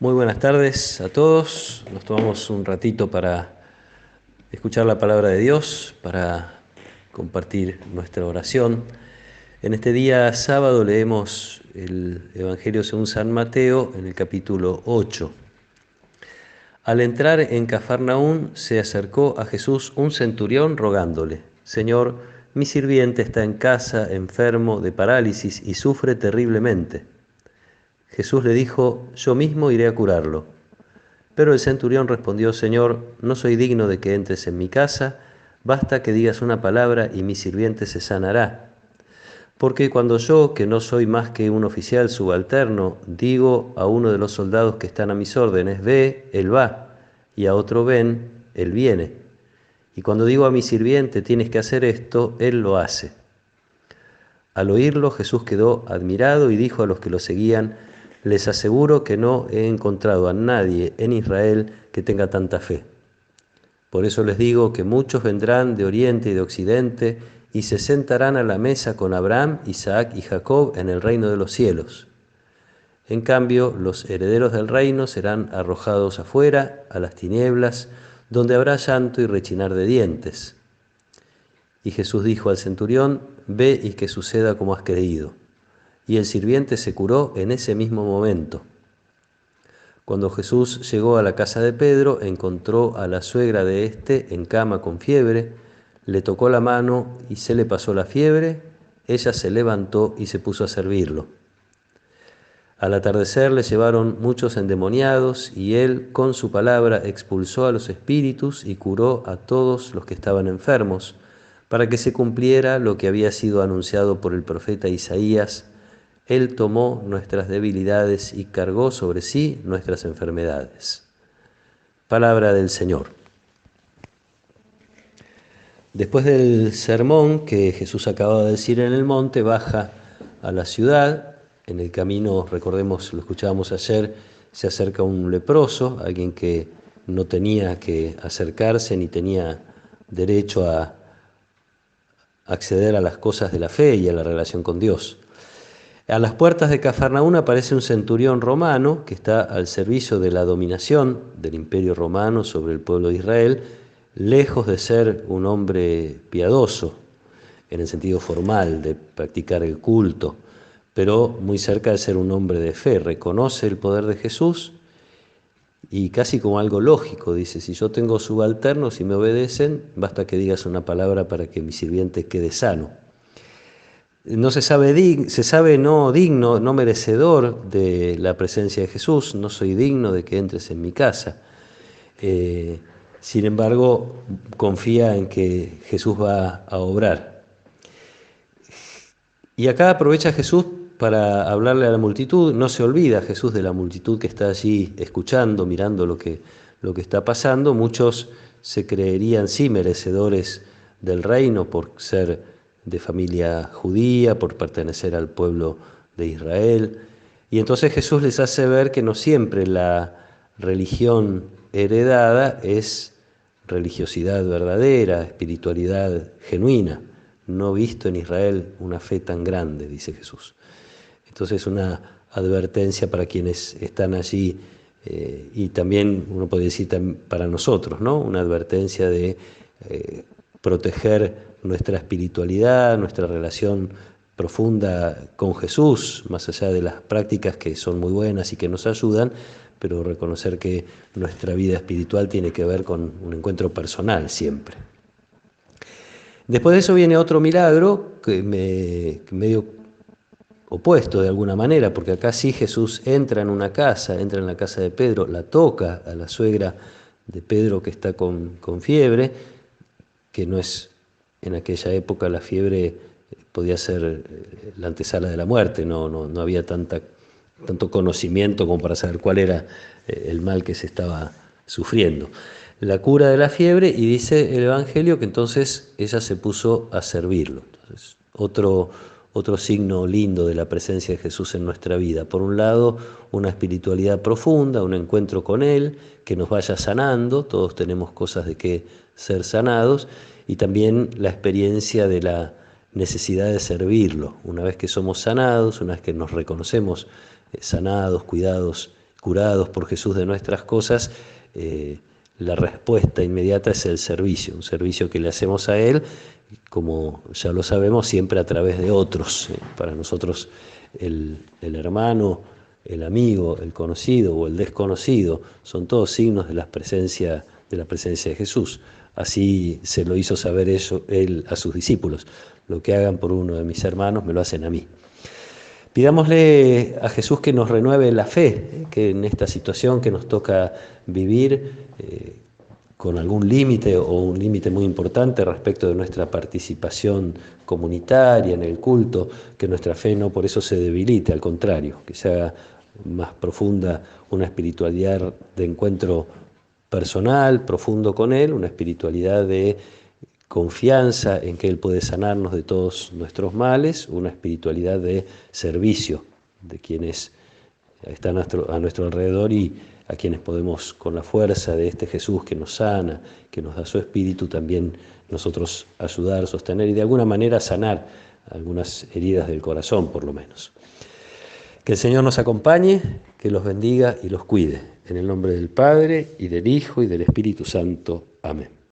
Muy buenas tardes a todos. Nos tomamos un ratito para escuchar la palabra de Dios, para compartir nuestra oración. En este día sábado leemos el Evangelio según San Mateo en el capítulo 8. Al entrar en Cafarnaún se acercó a Jesús un centurión rogándole: Señor, mi sirviente está en casa, enfermo de parálisis y sufre terriblemente. Jesús le dijo: Yo mismo iré a curarlo. Pero el centurión respondió: Señor, no soy digno de que entres en mi casa, basta que digas una palabra y mi sirviente se sanará. Porque cuando yo, que no soy más que un oficial subalterno, digo a uno de los soldados que están a mis órdenes, ve, él va, y a otro, ven, él viene. Y cuando digo a mi sirviente, tienes que hacer esto, él lo hace. Al oírlo, Jesús quedó admirado y dijo a los que lo seguían: les aseguro que no he encontrado a nadie en Israel que tenga tanta fe. Por eso les digo que muchos vendrán de oriente y de occidente y se sentarán a la mesa con Abraham, Isaac y Jacob en el reino de los cielos. En cambio, los herederos del reino serán arrojados afuera, a las tinieblas, donde habrá llanto y rechinar de dientes. Y Jesús dijo al centurión: ve y que suceda como has creído. Y el sirviente se curó en ese mismo momento. Cuando Jesús llegó a la casa de Pedro, encontró a la suegra de éste en cama con fiebre, le tocó la mano y se le pasó la fiebre. Ella se levantó y se puso a servirlo. Al atardecer le llevaron muchos endemoniados y él con su palabra expulsó a los espíritus y curó a todos los que estaban enfermos, para que se cumpliera lo que había sido anunciado por el profeta Isaías: Él tomó nuestras debilidades y cargó sobre sí nuestras enfermedades. Palabra del Señor. Después del sermón que Jesús acababa de decir en el monte, baja a la ciudad. En el camino, recordemos, lo escuchábamos ayer, se acerca un leproso, alguien que no tenía que acercarse ni tenía derecho a acceder a las cosas de la fe y a la relación con Dios. A las puertas de Cafarnaún aparece un centurión romano que está al servicio de la dominación del Imperio Romano sobre el pueblo de Israel, lejos de ser un hombre piadoso en el sentido formal de practicar el culto, pero muy cerca de ser un hombre de fe. Reconoce el poder de Jesús y casi como algo lógico dice: si yo tengo subalternos y me obedecen, basta que digas una palabra para que mi sirviente quede sano. No se sabe no digno, no merecedor de la presencia de Jesús. No soy digno de que entres en mi casa. Sin embargo, confía en que Jesús va a obrar. Y acá aprovecha Jesús para hablarle a la multitud. No se olvida Jesús de la multitud que está allí escuchando, mirando lo que está pasando. Muchos se creerían sí merecedores del reino por ser de familia judía, por pertenecer al pueblo de Israel. Y entonces Jesús les hace ver que no siempre la religión heredada es religiosidad verdadera, espiritualidad genuina. No he visto en Israel una fe tan grande, dice Jesús. Entonces una advertencia para quienes están allí y también uno puede decir para nosotros, ¿no? Una advertencia de proteger nuestra espiritualidad, nuestra relación profunda con Jesús, más allá de las prácticas que son muy buenas y que nos ayudan, pero reconocer que nuestra vida espiritual tiene que ver con un encuentro personal siempre. Después de eso viene otro milagro que medio opuesto de alguna manera, porque acá sí Jesús entra en una casa, entra en la casa de Pedro, la toca a la suegra de Pedro que está con fiebre, que no es en aquella época la fiebre podía ser la antesala de la muerte, no había tanto conocimiento como para saber cuál era el mal que se estaba sufriendo. La cura de la fiebre, y dice el Evangelio que entonces ella se puso a servirlo. Entonces, otro signo lindo de la presencia de Jesús en nuestra vida. Por un lado, una espiritualidad profunda, un encuentro con Él, que nos vaya sanando, todos tenemos cosas de que ser sanados, y también la experiencia de la necesidad de servirlo. Una vez que somos sanados, una vez que nos reconocemos sanados, cuidados curados por Jesús de nuestras cosas, la respuesta inmediata es el servicio, un servicio que le hacemos a Él, como ya lo sabemos, siempre a través de otros. Para nosotros el hermano, el amigo, el conocido o el desconocido son todos signos de la presencia de Jesús. Así se lo hizo saber Él a sus discípulos. Lo que hagan por uno de mis hermanos me lo hacen a mí. Pidámosle a Jesús que nos renueve la fe, que en esta situación que nos toca vivir con algún límite o un límite muy importante respecto de nuestra participación comunitaria en el culto, que nuestra fe no por eso se debilite, al contrario, que se haga más profunda una espiritualidad de encuentro personal, profundo con Él, una espiritualidad de confianza en que Él puede sanarnos de todos nuestros males, una espiritualidad de servicio de quienes están a nuestro alrededor y a quienes podemos, con la fuerza de este Jesús que nos sana, que nos da su espíritu, también nosotros ayudar, sostener y de alguna manera sanar algunas heridas del corazón, por lo menos. Que el Señor nos acompañe, que los bendiga y los cuide. En el nombre del Padre, y del Hijo, y del Espíritu Santo. Amén.